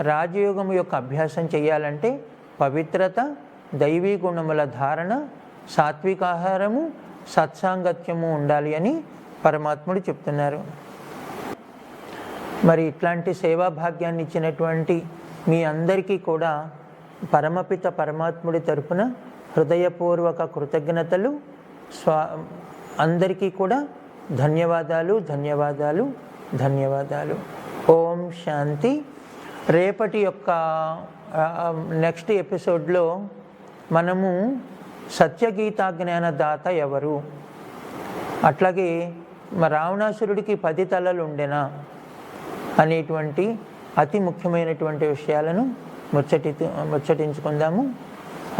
రాజయోగము యొక్క అభ్యాసం చేయాలంటే పవిత్రత, దైవీ గుణముల ధారణ, సాత్వికాహారము, సత్సాంగత్యము ఉండాలి అని పరమాత్ముడు చెప్తున్నారు. మరి ఇట్లాంటి సేవా భాగ్యాన్ని ఇచ్చినటువంటి మీ అందరికీ కూడా పరమపిత పరమాత్ముడి తరపున హృదయపూర్వక కృతజ్ఞతలు. అందరికీ కూడా ధన్యవాదాలు, ధన్యవాదాలు, ధన్యవాదాలు. ఓం శాంతి. రేపటి యొక్క నెక్స్ట్ ఎపిసోడ్లో మనము సత్యగీతా జ్ఞానదాత ఎవరు, అట్లాగే రావణాసురుడికి 10 తలలు ఉండెనా అనేటువంటి అతి ముఖ్యమైనటువంటి విషయాలను ముచ్చటించుకుందాము.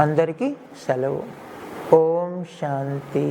అందరికీ సెలవు. ఓం శాంతి.